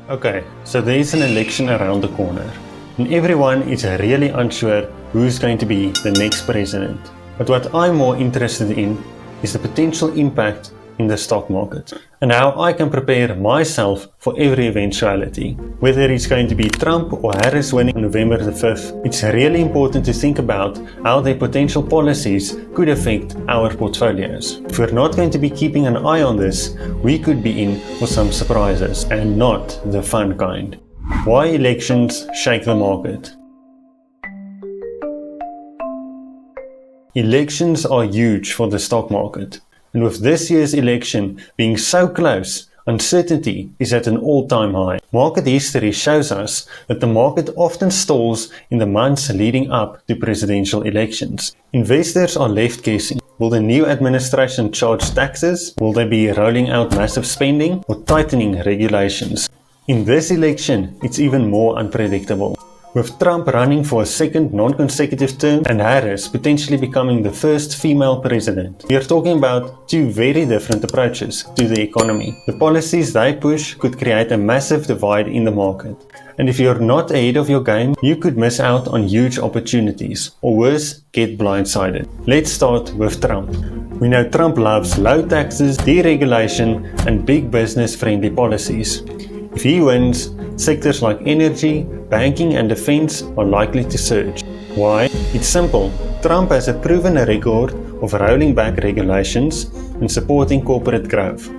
Okay, so there's an election around the corner, and everyone is really unsure who's going to be the next president. But what I'm more interested in is the potential impact in the stock market, and how I can prepare myself for every eventuality. Whether it's going to be Trump or Harris winning on November the 5th, it's really important to think about how their potential policies could affect our portfolios. If we're not going to be keeping an eye on this, we could be in for some surprises, and not the fun kind. Why elections shake the market? Elections are huge for the stock market. And with this year's election being so close, uncertainty is at an all-time high. Market history shows us that the market often stalls in the months leading up to presidential elections. Investors are left guessing. Will the new administration charge taxes? Will they be rolling out massive spending or tightening regulations? In this election, it's even more unpredictable. With Trump running for a second non-consecutive term and Harris potentially becoming the first female president, we are talking about two very different approaches to the economy. The policies they push could create a massive divide in the market. And if you're not ahead of your game, you could miss out on huge opportunities, or worse, get blindsided. Let's start with Trump. We know Trump loves low taxes, deregulation, and big business-friendly policies. If he wins, sectors like energy, banking and defense are likely to surge. Why? It's simple. Trump has a proven record of rolling back regulations and supporting corporate growth.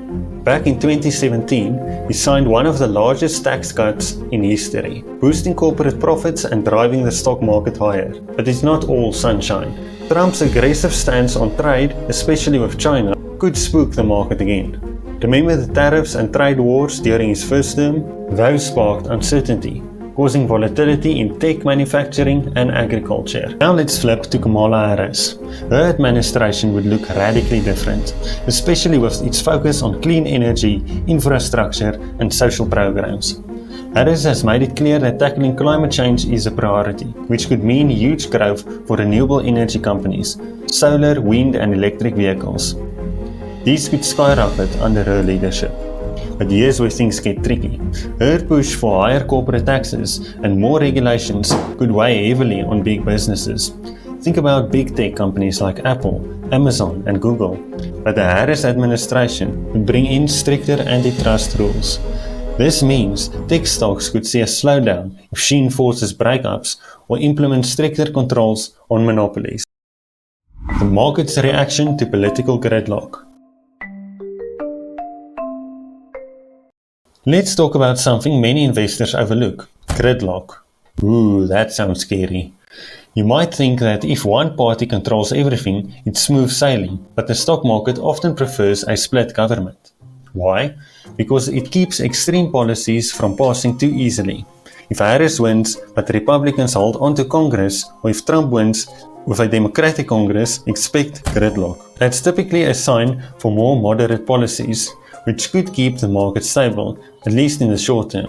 Back in 2017, he signed one of the largest tax cuts in history, boosting corporate profits and driving the stock market higher. But it's not all sunshine. Trump's aggressive stance on trade, especially with China, could spook the market again. Remember the tariffs and trade wars during his first term? Those sparked uncertainty, causing volatility in tech manufacturing and agriculture. Now let's flip to Kamala Harris. Her administration would look radically different, especially with its focus on clean energy, infrastructure, and social programs. Harris has made it clear that tackling climate change is a priority, which could mean huge growth for renewable energy companies, solar, wind, and electric vehicles. These could skyrocket under her leadership. But here's where things get tricky. Her push for higher corporate taxes and more regulations could weigh heavily on big businesses. Think about big tech companies like Apple, Amazon, and Google. But the Harris administration would bring in stricter antitrust rules. This means tech stocks could see a slowdown if she enforces breakups or implements stricter controls on monopolies. The market's reaction to political gridlock. Let's talk about something many investors overlook: gridlock. Ooh, that sounds scary. You might think that if one party controls everything, it's smooth sailing, but the stock market often prefers a split government. Why? Because it keeps extreme policies from passing too easily. If Harris wins, but Republicans hold on to Congress, or if Trump wins with a Democratic Congress, expect gridlock. That's typically a sign for more moderate policies, which could keep the market stable, at least in the short term.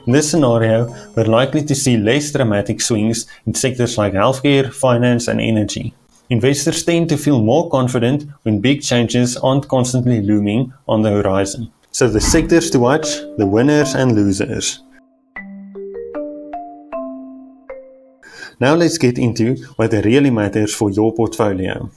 In this scenario, we're likely to see less dramatic swings in sectors like healthcare, finance, and energy. Investors tend to feel more confident when big changes aren't constantly looming on the horizon. So the sectors to watch, the winners and losers. Now let's get into what really matters for your portfolio.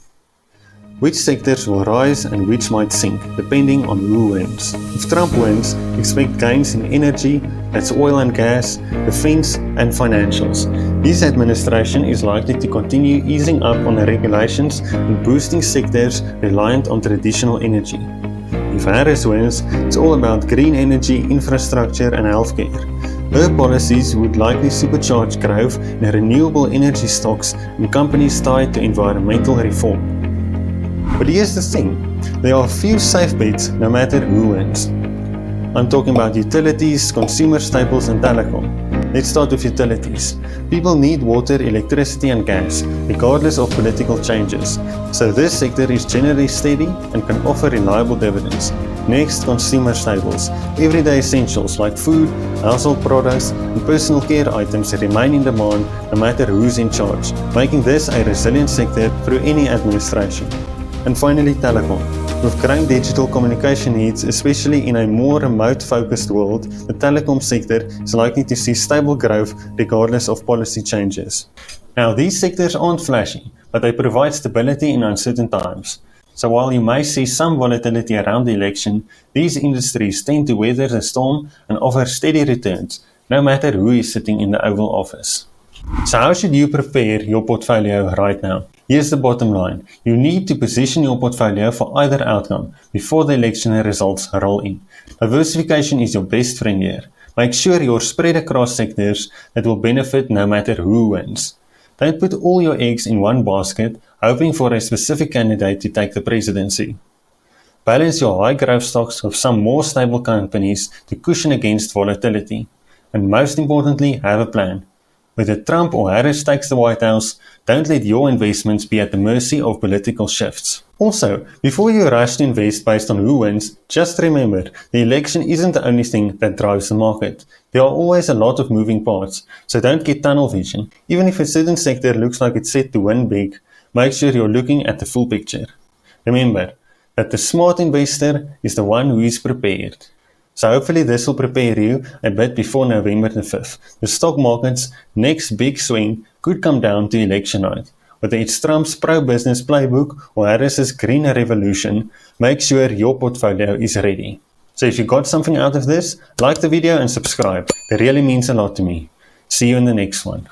Which sectors will rise and which might sink, depending on who wins. If Trump wins, expect gains in energy, that's oil and gas, defense, and financials. His administration is likely to continue easing up on the regulations and boosting sectors reliant on traditional energy. If Harris wins, it's all about green energy, infrastructure, and healthcare. Her policies would likely supercharge growth in renewable energy stocks and companies tied to environmental reform. But here's the thing, there are a few safe bets no matter who wins. I'm talking about utilities, consumer staples and telecom. Let's start with utilities. People need water, electricity and gas, regardless of political changes. So this sector is generally steady and can offer reliable dividends. Next, consumer staples. Everyday essentials like food, household products and personal care items remain in demand no matter who's in charge, making this a resilient sector through any administration. and finally telecom. With growing digital communication needs, especially in a more remote-focused world, the telecom sector is likely to see stable growth regardless of policy changes. Now, these sectors aren't flashy, but they provide stability in uncertain times. So while you may see some volatility around the election, these industries tend to weather the storm and offer steady returns, no matter who is sitting in the Oval Office. So how should you prepare your portfolio right now? Here's the bottom line. You need to position your portfolio for either outcome before the election results roll in. Diversification is your best friend here. Make sure you're spread across sectors that will benefit no matter who wins. Don't put all your eggs in one basket, hoping for a specific candidate to take the presidency. Balance your high growth stocks with some more stable companies to cushion against volatility. And most importantly, have a plan. Whether Trump or Harris takes the White House, don't let your investments be at the mercy of political shifts. Also, before you rush to invest based on who wins, just remember, the election isn't the only thing that drives the market. There are always a lot of moving parts, so don't get tunnel vision. Even if a certain sector looks like it's set to win big, make sure you're looking at the full picture. Remember that the smart investor is the one who is prepared. So hopefully this will prepare you a bit before November the 5th. The stock market's next big swing could come down to election night. Whether it's Trump's pro-business playbook or Harris's green revolution, make sure your portfolio is ready. So if you got something out of this, like the video and subscribe. It really means a lot to me. See you in the next one.